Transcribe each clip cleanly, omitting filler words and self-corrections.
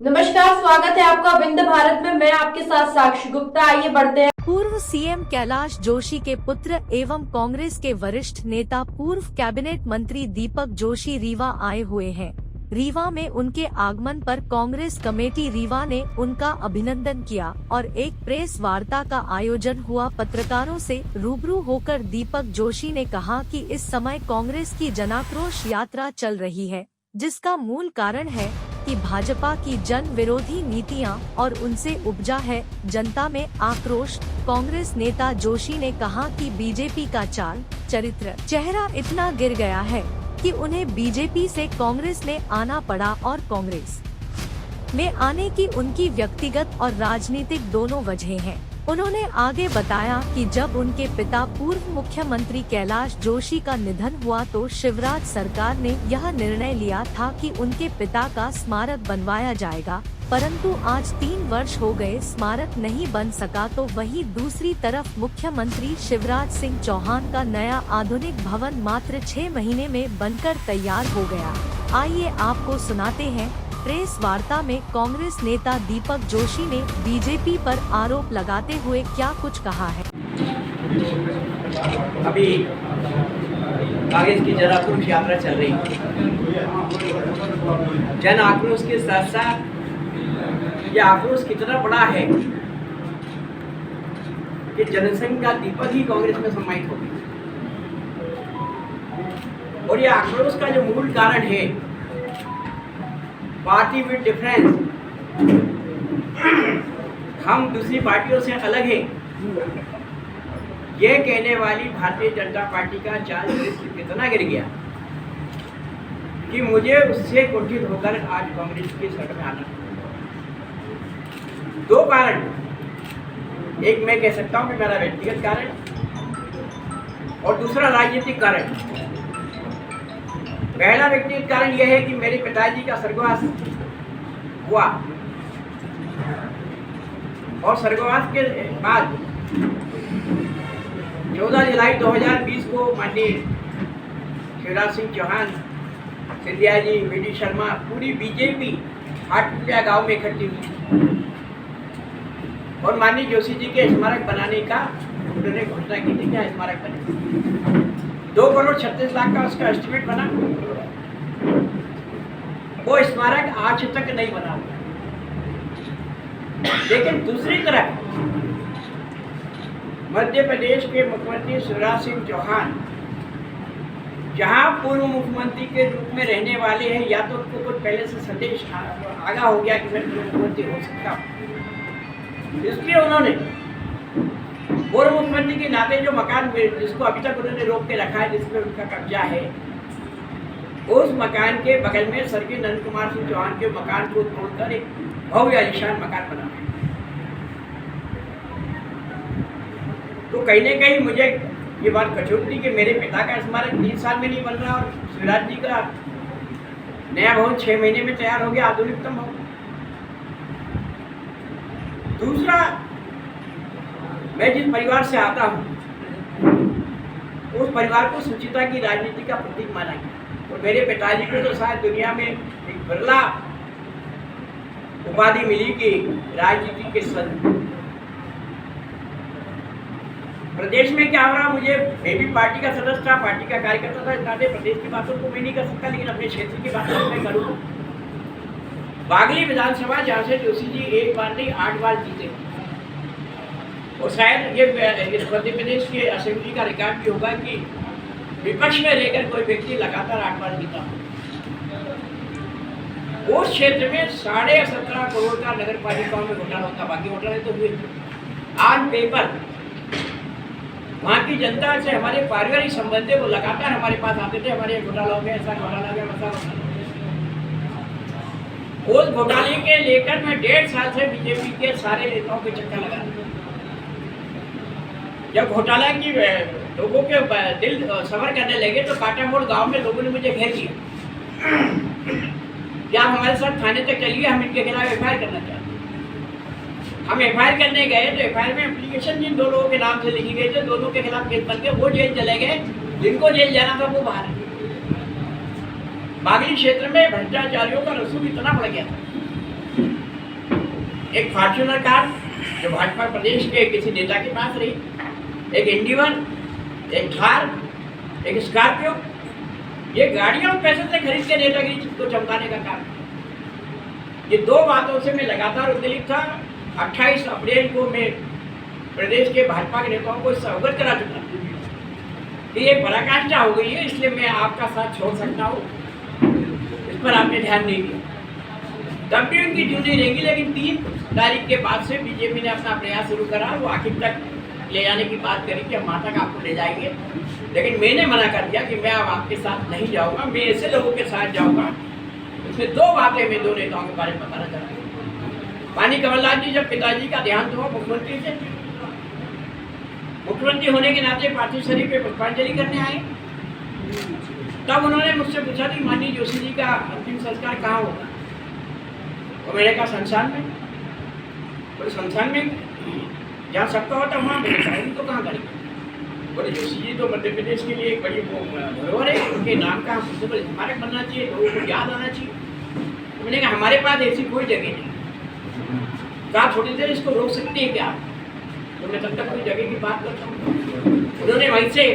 नमस्कार, स्वागत है आपका विंध्य भारत में। मैं आपके साथ साक्षी गुप्ता। आइए बढ़ते हैं। पूर्व सीएम कैलाश जोशी के पुत्र एवं कांग्रेस के वरिष्ठ नेता पूर्व कैबिनेट मंत्री दीपक जोशी रीवा आए हुए हैं। रीवा में उनके आगमन पर कांग्रेस कमेटी रीवा ने उनका अभिनंदन किया और एक प्रेस वार्ता का आयोजन हुआ। पत्रकारों से रूबरू होकर दीपक जोशी ने कहा कि इस समय कांग्रेस की जनाक्रोश यात्रा चल रही है, जिसका मूल कारण है कि भाजपा की जन विरोधी नीतियां और उनसे उपजा है जनता में आक्रोश। कांग्रेस नेता जोशी ने कहा कि बीजेपी का चाल, चरित्र, चेहरा इतना गिर गया है कि उन्हें बीजेपी से कांग्रेस में आना पड़ा और कांग्रेस में आने की उनकी व्यक्तिगत और राजनीतिक दोनों वजहें हैं। उन्होंने आगे बताया कि जब उनके पिता पूर्व मुख्यमंत्री कैलाश जोशी का निधन हुआ तो शिवराज सरकार ने यह निर्णय लिया था कि उनके पिता का स्मारक बनवाया जाएगा, परंतु आज 3 वर्ष हो गए स्मारक नहीं बन सका। तो वहीं दूसरी तरफ मुख्यमंत्री शिवराज सिंह चौहान का नया आधुनिक भवन मात्र 6 महीने में बनकर तैयार हो गया। आइए आपको सुनाते हैं प्रेस वार्ता में कांग्रेस नेता दीपक जोशी ने बीजेपी पर आरोप लगाते हुए क्या कुछ कहा है। अभी कांग्रेस की जन आक्रोश यात्रा चल रही है। जन आक्रोश के साथ साथ ये आक्रोश कितना बड़ा है कि जनसंघ का दीपक ही कांग्रेस में सम्मानित हो गई। और ये आक्रोश का जो मूल कारण है, पार्टी विद डिफरेंस, हम दूसरी पार्टियों से अलग हैं, ये कहने वाली भारतीय जनता पार्टी का चाल कितना गिर गया कि मुझे उससे कुंठित होकर आज कांग्रेस की सड़क में आना। 2 कारण, एक मैं कह सकता हूं कि मेरा व्यक्तिगत कारण और दूसरा राजनीतिक कारण। पहला व्यक्तिगत कारण यह है कि मेरे पिताजी का स्वर्गवास हुआ और स्वर्गवास के बाद 14 जुलाई 2020 को माननीय शिवराज सिंह चौहान, सिंधिया जी, वी.डी. शर्मा, पूरी बीजेपी हाटपिया गांव में इकट्ठी हुई और माननीय जोशी जी के स्मारक बनाने का उन्होंने घोषणा की थी कि स्मारक बने। 2 करोड़ 36 लाख का उसका एस्टिमेट बना। वो स्मारक आज तक नहीं बना हुआ। लेकिन दूसरी तरफ मध्य प्रदेश के मुख्यमंत्री शिवराज सिंह चौहान, जहां पूर्व मुख्यमंत्री के रूप में रहने वाले हैं, या तो उनको कुछ पहले से संदेश आगा हो गया कि मैं मुख्यमंत्री हो सकता हूं, इसलिए उन्होंने पूर्व मुख्यमंत्री के नाते जो मकान जिसको अभी तक उन्होंने रोक के रखा है, जिसमें उनका कब्जा है, उस मकान के बगल में स्वर्गीय नंद कुमार सिंह चौहान के मकान को तोड़कर एक भव्य आलीशान मकान बना। तो कहीं न कहीं मुझे ये बात कचोट थी कि मेरे पिता का स्मारक 3 साल में नहीं बन रहा और शिवराज जी का नया भवन 6 महीने में तैयार हो गया, आधुनिकतम भवन। दूसरा, मैं जिस परिवार से आता हूँ उस परिवार को सुचिता की राजनीति का प्रतीक माना गया और मेरे पिताजी को तो शायद दुनिया में एक बिरला उपाधि मिली कि राजनीति के संत। प्रदेश में क्या हो रहा, मैं भी पार्टी का सदस्य था, पार्टी का कार्यकर्ता था, इस प्रदेश की बातों को मैं नहीं कर सकता, लेकिन अपने क्षेत्र की बातों मैं करूँ। बागली विधानसभा, जहाँ से जोशी जी 1 बार नहीं 8 बार जीते और शायद ये मध्य प्रदेश के असेंबली का रिकॉर्ड भी होगा कि विपक्ष में रहकर कोई व्यक्ति लगातार 8 बार जीता। उस क्षेत्र में 17.5 करोड़ का नगर पालिकाओं में घोटाला होता, बाकी घोटाले तो हुए। ऑन पेपर वहाँ की जनता से हमारे पारिवारिक संबंध थे, वो लगातार हमारे पास आते थे, हमारे घोटाला हो गया, ऐसा घोटाला हो गया, वैसा घोटाला। उस घोटाले के लेकर मैं 1.5 साल से बीजेपी के सारे नेताओं के चक्कर लगा रहा। जब घोटाला की लोगों के दिल सबर करने लगे तो काटा मोड़ गांव में लोगों ने मुझे घेर लिया कि आप हमारे साथ थाने तक चलिए, हम इनके खिलाफ एफआईआर करना चाहते हैं। हम एफआईआर करने गए तो एफआईआर में एप्लीकेशन जिन 2 लोगों के नाम से लिखी गई थी, दोनों के खिलाफ केस बन के वो जेल चले गए, जिनको जेल जाना था वो बाहर। बागली क्षेत्र में भ्रष्टाचारियों का रसूख इतना बढ़ गया था, एक फॉर्च्यूनर कार जो भाजपा प्रदेश के किसी नेता के पास रही, एक इंडिवन, एक थार, एक स्कॉर्पियो, ये गाड़ियां पैसे से खरीद के नेतागिरी को चमकाने का काम। ये दो बातों से मैं लगातार उद्वेलित था। 28 अप्रैल को मैं प्रदेश के भाजपा के नेताओं को इससे अवगत करा चुका कि ये पराकाष्ठा हो गई है, इसलिए मैं आपका साथ छोड़ सकता हूँ। इस पर आपने ध्यान नहीं दिया, तब भी उनकी ड्यूटी रहेगी। लेकिन 3 तारीख के बाद से बीजेपी ने अपना प्रयास शुरू करा, वो आखिर तक ले जाने की बात करी कि हम वहाँ तक आपको ले जाएंगे, लेकिन मैंने मना कर दिया कि मैं अब आपके साथ नहीं जाऊँगा, मैं ऐसे लोगों के साथ जाऊँगा। इसमें 2 बातें मैं 2 नेताओं के बारे में बताना चाहता हूँ। माननीय कमलनाथ जी, जब पिताजी का देहांत हुआ मुख्यमंत्री से, मुख्यमंत्री होने के नाते पार्थिव शरीर पे पुष्पांजलि करने आए, तब उन्होंने मुझसे पूछा कि माननीय जोशी जी का अंतिम संस्कार कहाँ होगा। तो मैंने कहा शमशान में। बोले शमशान में जहाँ सबका होता वहाँ तो कहाँ करेंगे। बोले जोशी जी तो मध्य प्रदेश के लिए एक बड़ी धरोहर है, उनके नाम का स्मारक बनना चाहिए, लोगों को याद आना चाहिए। तो मैंने कहा हमारे पास ऐसी कोई जगह नहीं, कहा थोड़ी देर इसको रोक सकते हैं क्या। तो मैं तब तक कोई जगह की बात करता हूँ। उन्होंने वहीं से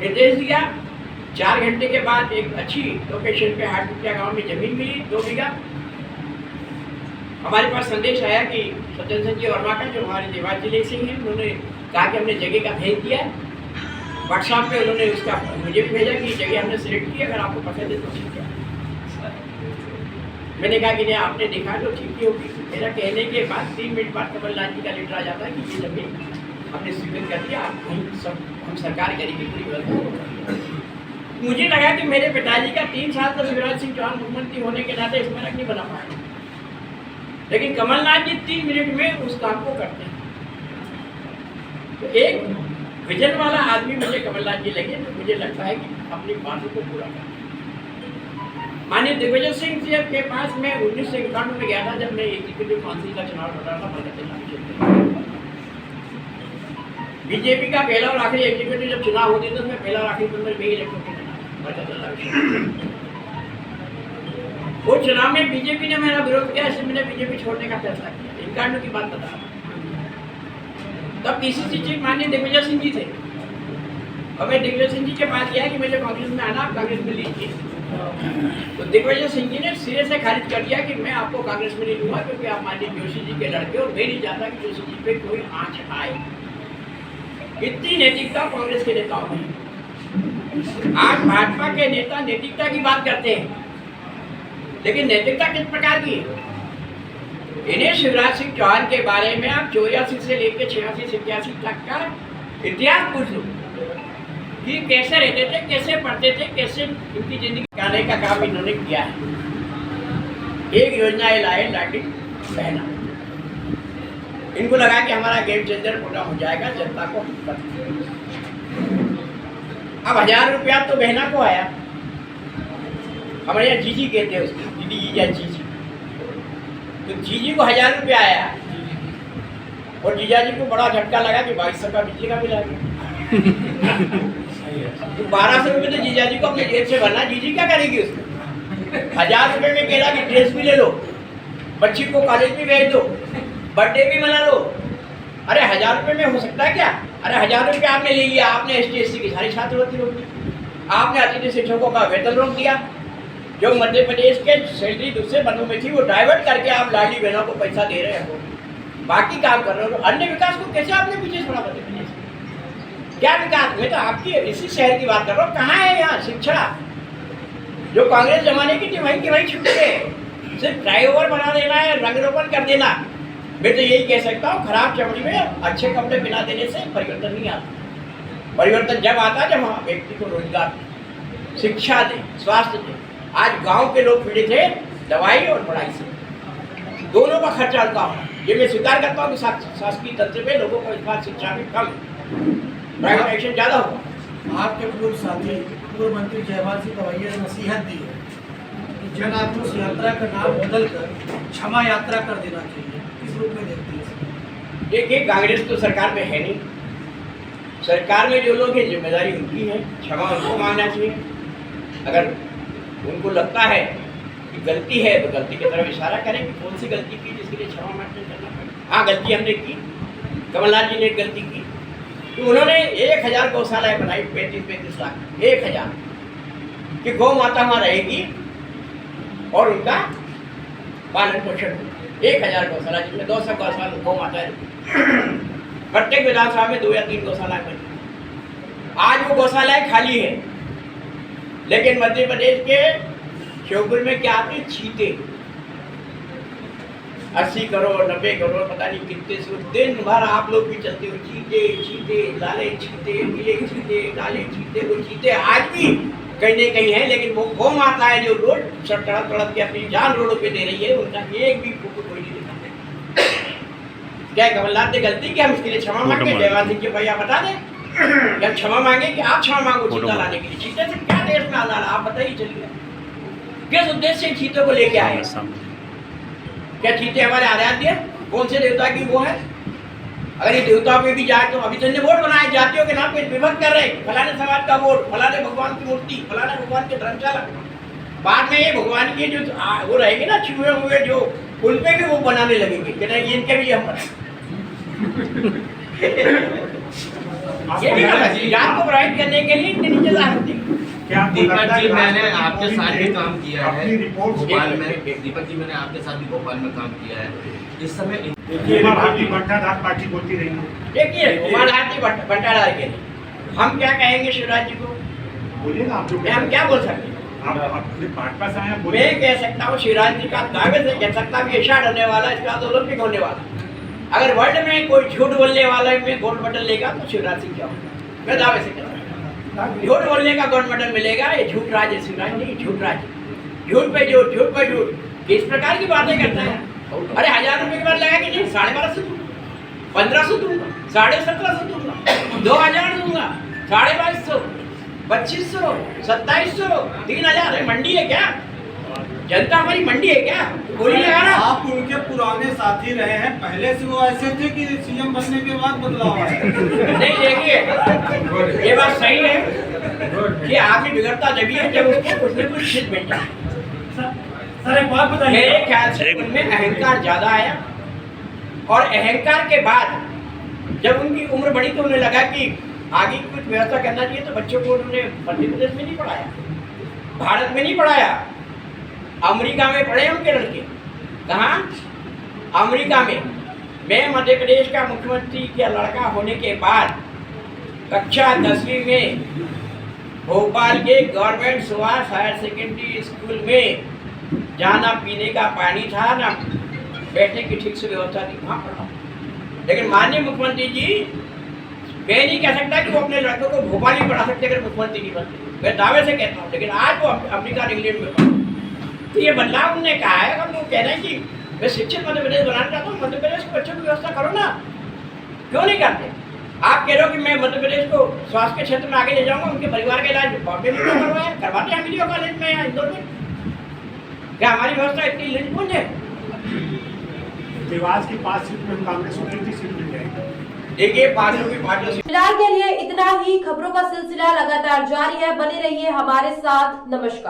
निर्देश दिया। 4 घंटे के बाद एक अच्छी लोकेशन पे हाटकुटिया गांव में जमीन मिली 2 बीघा। हमारे पास संदेश आया कि सत्येंद्र जी वर्मा का, जो हमारे देवास जिले से हैं, उन्होंने कहा कि हमने जगह का भेज दिया है। व्हाट्सएप पे उन्होंने उसका मुझे भी भेजा कि जगह हमने सिलेक्ट की, अगर आपको पसंद है तो ठीक है। मैंने कहा कि नहीं, आपने देखा तो ठीक ही होगी। मेरा कहने के बाद 3 मिनट बाद कमलनाथ जी का लेटर आ जाता है कि ये जमीन हमने स्वीकृत कर दिया, हम सरकार करेगी पूरी व्यवस्था। मुझे लगा कि मेरे पिताजी का 3 साल तो शिवराज सिंह चौहान मुख्यमंत्री होने के नाते स्मारक नहीं बना पाए, लेकिन कमलनाथ जी 3 मिनट में उस काम को करते हैं। तो एक विजन वाला आदमी मुझे कमलनाथ जी लगे, तो मुझे लगता है कि अपनी बातों को पूरा कर। माननीय दिग्विजय सिंह जी के पास मैं 1991 में गया था, जब मैं एग्जीक्यूटिव काउंसिल का चुनाव लड़ रहा था बरकतुल्लाह। बीजेपी का पहला और आखिरी एग्जीक्यूटिव जब चुनाव होते थे, मैं पहला और आखिरी नंबर में ही इलेक्शन बरकतुल्लाह। वो चुनाव में बीजेपी ने मेरा विरोध किया, इसलिए मैंने बीजेपी छोड़ने का फैसला किया। इन कारणों की बात बता रहा हूं। तब पीसीसी चीफ माननीय दिग्विजय सिंह जी थे, और मैं दिग्विजय सिंह जी के पास गया कि मुझे कांग्रेस में आना, आप कांग्रेस में लीजिए। तो दिग्विजय सिंह जी ने सिरे से खारिज कर दिया कि मैं आपको कांग्रेस में नहीं लूंगा, क्योंकि आप माननीय जोशी जी के लड़के, और मैं नहीं चाहता कि जोशी जी पे कोई आंच आए। इतनी नैतिकता कांग्रेस के नेताओं में। आज भाजपा के नेता नैतिकता की बात करते हैं, लेकिन नैतिकता किस प्रकार की है। इन्हें शिवराज सिंह चौहान के बारे में आप 84 से लेकर 86-87 तक का इतिहास पूछ लो कि कैसे रहते थे, कैसे पढ़ते थे, कैसे उनकी जिंदगी गाने का काम इन्होंने किया है। एक योजना लाए लाडली बहना, इनको लगा कि हमारा गेम चेंजर पूरा हो जाएगा, जनता को। अब 1000 रुपया तो बहना को आया, हमारे यहाँ जीजी कहते हैं उसको, दीदी या जीजी। तो जीजी को 1000 रुपया आया, और जीजा जी को बड़ा झटका लगा कि 2200 का बिजली का बिल आ गया। तो 1200 रुपये तो जीजा जी को अपने जेब से भरना, जीजी क्या करेगी उसमें। 1000 रुपये में कह रहा कि ड्रेस भी ले लो, बच्ची को कॉलेज भी भेज दो, बर्थडे भी मना लो। अरे 1000 रुपये में हो सकता है क्या। अरे 1000 रुपये आपने ले लिया, आपने ST/SC की सारी छात्रवृत्ति रोक दी, आपने अतिथि शिक्षकों का वेतन रोक दिया। जो मध्य प्रदेश के सैलरी दूसरे बंधों में थी, वो डाइवर्ट करके आप लाडली बहनों को पैसा दे रहे हो, बाकी काम कर रहे हो। अन्य विकास को कैसे आपने पीछे छोड़ा मध्य प्रदेश? क्या विकास? मैं तो आपकी इसी शहर की बात कर रहा हूँ। कहाँ है यहाँ शिक्षा? जो कांग्रेस जमाने की थी वहीं की वहीं छूट गए। सिर्फ फ्लाईओवर बना देना है, रंग रोपण कर देना। मैं तो यही कह सकता हूँ, खराब चमड़ी में अच्छे कपड़े पहना देने से परिवर्तन नहीं आता। परिवर्तन जब आता जब हम व्यक्ति को रोजगार दें, शिक्षा दें, स्वास्थ्य दें। आज गांव के लोग पीड़ित हैं दवाई और पढ़ाई से, दोनों का खर्चा हल्का हो। ये मैं स्वीकार करता हूँ कि शासकीय तंत्र में लोगों का विश्वास शिक्षा में कम, प्राइवेटाइजेशन ज़्यादा होगा। आपके पूर्व साथी पूर्व मंत्री जयपाल सिंह पवैया ने नसीहत दी है कि जन आक्रोश यात्रा का नाम बदलकर क्षमा यात्रा कर देना चाहिए, किस रूप में देखते हैं? देखिए, कांग्रेस तो सरकार में है नहीं। सरकार में जो लोग हैं जिम्मेदारी उनकी है, क्षमा उनको मांगना चाहिए। अगर उनको लगता है कि गलती है तो गलती की तरफ इशारा करें कि कौन सी गलती की जिसके लिए क्षमा मार्चन करना पड़े। हाँ, गलती हमने की, कमलनाथ जी ने गलती की कि उन्होंने 1000 गौशालाएं बनाई, 35-35 लाख, 1000 कि गौ माता वहाँ रहेगी और उनका पालन पोषण होगा। 1000 गौशाला, जिसमें 200 गौशाला गौ माता है, प्रत्येक विधानसभा में 2 या 3 गौशालाएं बनी। आज वो गौशालाएं खाली है, लेकिन मध्य प्रदेश के श्योपुर में क्या आते चीते, 80 करोड़ 90 करोड़ पता नहीं कितने से दिन भर आप लोग भी चलते हो, चीते चीते, लाले चीते, नीले चीते, काले चीते। वो चीते आज भी कहीं न कहीं है, लेकिन वो गौ माता है जो रोड तड़प तड़प के अपनी जान रोडों पे दे रही है, उनका एक भी फोटो कोई नहीं दिखाते। क्या कमलनाथ ने गलती की? हम इसके लिए क्षमा मांगे? जयवाल सिंह के भैया बता दें, क्या क्षमा मांगे कि आप क्षमा मांगो चीता लाने के लिए? चीते से क्या देश में आना, आप बताइए चलिए, किस उद्देश्य से चीते को लेके आए? क्या चीते हमारे आराध्य? कौन से देवता की वो है? अगर ये देवता पे भी जाए तो अभी तो वोट बनाए जातियों के नाम पे विभक्त कर रहे हैं, फलाने समाज का वोट, फलाने भगवान की मूर्ति, फलाने भगवान के धर्मशाला। बाद में ये भगवान के जो वो रहेंगे ना छुए हुए, जो उन पे भी वो बनाने लगेंगे कि नहीं इनके भी हम ये भी जात को प्रभावित करने के लिए इतनी नीचे ला सकते हैं। क्या दीपक जी मैंने आपके साथ भी काम किया है अपनी रिपोर्ट भोपाल में। दीपक जी मैंने आपके साथ भी भोपाल में काम किया है। इस समय उमा भारती भट्टाधार पार्टी बोलती रही है। देखिए उमा भारती भट्टाधार के लिए हम क्या कहेंगे शिवराज जी को? बोलिए ना आप, जो हम क्या बोल सकते हैं? आप अपने भाजपा से आए हैं, मैं बोलिए। कह सकता हूँ शिवराज जी का दावे से कह सकता हूँ एशियाड होने वाला, इसके बाद ओलंपिक होने वाला। अगर वर्ल्ड में कोई झूठ बोलने वाला में गोल्ड मेडल लेगा तो शिवराज सिंह क्या होगा? मैं दावे से कहता हूँ झूठ बोलने का गोल्ड मेडल मिलेगा। ये झूठ राज है शिवराज नहीं, झूठ राज, झूठ पे झूठ, झूठ पे झूठ, किस प्रकार की बातें करता है? अरे 1000 रुपए की बात लगा कि नहीं, 1250 दूंगा, 1500 दूंगा, 1750 दूंगा, 2000 दूंगा, 2250, 2500, 2700, 3000। है मंडी है क्या? जनता हमारी मंडी है क्या? गोली लगा ना। आप उनके पुराने साथी रहे हैं, पहले से वो ऐसे थे कि सीएम बनने के बाद बदलाव आया? नहीं, देखिए ये बात सही है कि आदमी बिगड़ता जब है जब उसको कुछ न कुछ चीज मिल जाए। सर एक बात बताइए, मेरे ख्याल से उनमें अहंकार ज्यादा आया, और अहंकार के बाद जब उनकी उम्र बढ़ी तो उन्हें लगा कि आगे कुछ व्यवस्था करना चाहिए, तो बच्चों को उन्होंने मध्य प्रदेश में नहीं पढ़ाया, भारत में नहीं पढ़ाया, अमेरिका में पढ़े उनके लड़के। कहाँ? अमेरिका में। मैं मध्य प्रदेश का मुख्यमंत्री का लड़का होने के बाद कक्षा 10वीं में भोपाल के government Subhash higher secondary school में जहाँ ना पीने का पानी था ना बैठने की ठीक से व्यवस्था थी, वहाँ पढ़ा। लेकिन माननीय मुख्यमंत्री जी, मैं नहीं कह सकता कि वो अपने लड़कों को भोपाल ही पढ़ा सकते अगर मुख्यमंत्री नहीं बनते, मैं दावे से कहता हूँ। लेकिन आज वो अमेरिका इंग्लैंड में पढ़ा, तो ये बदलाव उन्होंने कहा है। अगर वो कह रहे हैं कि मैं शिक्षित मध्य प्रदेश बनाना चाहता हूँ, मध्य प्रदेश को बच्चों की व्यवस्था करो ना, क्यों नहीं करते? आप कह रहे हो कि मैं मध्य प्रदेश को स्वास्थ्य के क्षेत्र में आगे ले जाऊंगा, उनके परिवार का इलाज बॉम्बे में करवाया, करवाते हैं मेडिकल कॉलेज में या इंदौर में। क्या हमारी व्यवस्था इतनी लिंचपुंज है? देवास की 5 सीट में कांग्रेस को 3 सीट मिल जाएगी। देखिए 5 की 5 फिलहाल के लिए इतना ही। खबरों का सिलसिला लगातार जारी है, बने रहिए हमारे साथ। नमस्कार।